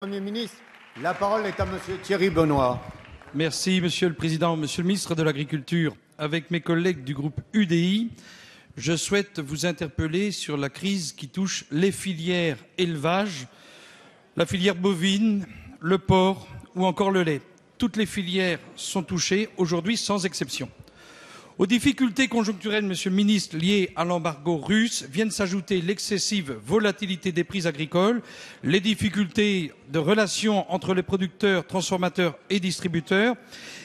Premier ministre, la parole est à Monsieur Thierry Benoît. Merci, Monsieur le Président. Monsieur le ministre de l'Agriculture, avec mes collègues du groupe UDI, je souhaite vous interpeller sur la crise qui touche les filières élevage, la filière bovine, le porc ou encore le lait. Toutes les filières sont touchées aujourd'hui sans exception. Aux difficultés conjoncturelles, Monsieur le ministre, liées à l'embargo russe, viennent s'ajouter l'excessive volatilité des prix agricoles, les difficultés de relations entre les producteurs, transformateurs et distributeurs,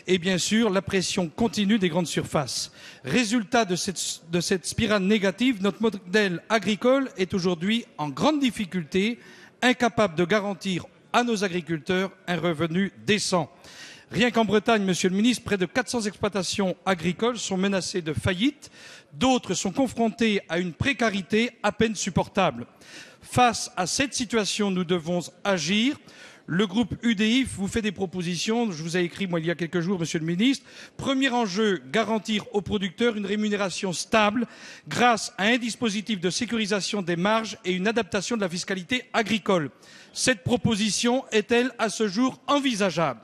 et bien sûr la pression continue des grandes surfaces. Résultat de cette spirale négative, notre modèle agricole est aujourd'hui en grande difficulté, incapable de garantir à nos agriculteurs un revenu décent. Rien qu'en Bretagne, Monsieur le ministre, près de 400 exploitations agricoles sont menacées de faillite. D'autres sont confrontées à une précarité à peine supportable. Face à cette situation, nous devons agir. Le groupe UDI vous fait des propositions. Je vous ai écrit, il y a quelques jours, Monsieur le ministre. Premier enjeu, garantir aux producteurs une rémunération stable grâce à un dispositif de sécurisation des marges et une adaptation de la fiscalité agricole. Cette proposition est-elle à ce jour envisageable ?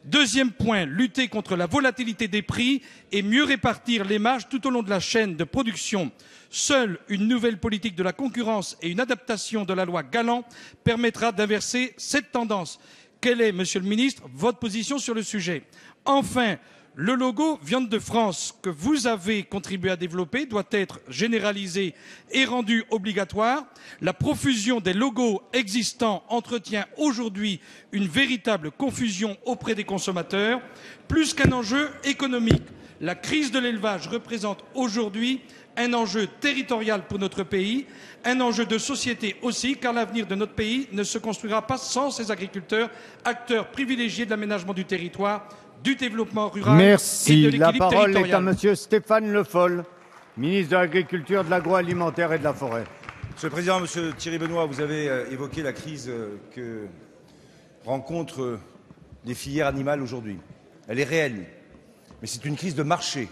Deuxième point, lutter contre la volatilité des prix et mieux répartir les marges tout au long de la chaîne de production. Seule une nouvelle politique de la concurrence et une adaptation de la loi Galland permettra d'inverser cette tendance. Quelle est, Monsieur le ministre, votre position sur le sujet ? Enfin, le logo Viande de France que vous avez contribué à développer doit être généralisé et rendu obligatoire. La profusion des logos existants entretient aujourd'hui une véritable confusion auprès des consommateurs. Plus qu'un enjeu économique, la crise de l'élevage représente aujourd'hui un enjeu territorial pour notre pays, un enjeu de société aussi, car l'avenir de notre pays ne se construira pas sans ses agriculteurs, acteurs privilégiés de l'aménagement du territoire, du développement rural et de l'équilibre territorial. La parole est à Monsieur Stéphane Le Foll, ministre de l'Agriculture, de l'Agroalimentaire et de la Forêt. Monsieur le Président, Monsieur Thierry Benoît, vous avez évoqué la crise que rencontrent les filières animales aujourd'hui. Elle est réelle, mais c'est une crise de marché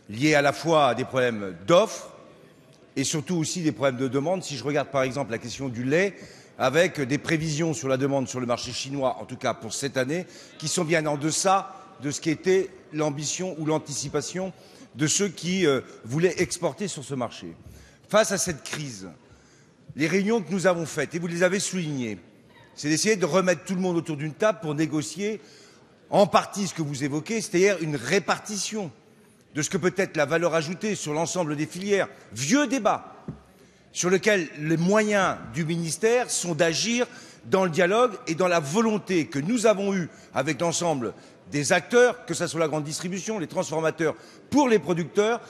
liée à la fois à des problèmes d'offres et surtout aussi des problèmes de demande. Si je regarde par exemple la question du lait, avec des prévisions sur la demande sur le marché chinois, en tout cas pour cette année, qui sont bien en deçà de ce qui était l'ambition ou l'anticipation de ceux qui voulaient exporter sur ce marché. Face à cette crise, les réunions que nous avons faites, et vous les avez soulignées, c'est d'essayer de remettre tout le monde autour d'une table pour négocier en partie ce que vous évoquez, c'est-à-dire une répartition de ce que peut être la valeur ajoutée sur l'ensemble des filières. Vieux débat sur lequel les moyens du ministère sont d'agir dans le dialogue et dans la volonté que nous avons eue avec l'ensemble des acteurs, que ce soit la grande distribution, les transformateurs, pour les producteurs,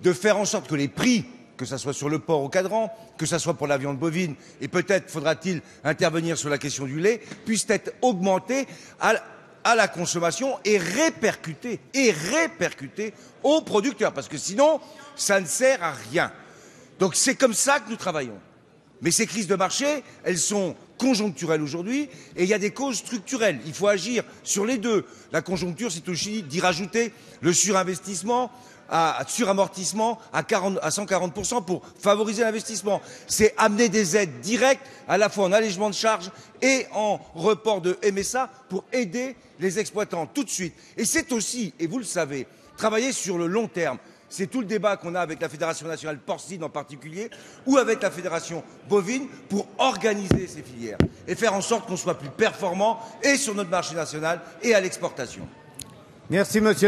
de faire en sorte que les prix, que ce soit sur le porc au cadran, que ce soit pour la viande bovine, et peut-être faudra-t-il intervenir sur la question du lait, puissent être augmentés à la consommation et répercutés aux producteurs, parce que sinon, ça ne sert à rien. Donc c'est comme ça que nous travaillons. Mais ces crises de marché, elles sont conjoncturelles aujourd'hui et il y a des causes structurelles. Il faut agir sur les deux. La conjoncture, c'est aussi d'y rajouter le surinvestissement, suramortissement à 140% pour favoriser l'investissement. C'est amener des aides directes, à la fois en allègement de charges et en report de MSA pour aider les exploitants tout de suite. Et c'est aussi, et vous le savez, travailler sur le long terme. C'est tout le débat qu'on a avec la Fédération nationale porcine en particulier, ou avec la Fédération bovine, pour organiser ces filières et faire en sorte qu'on soit plus performant et sur notre marché national et à l'exportation. Merci, Monsieur le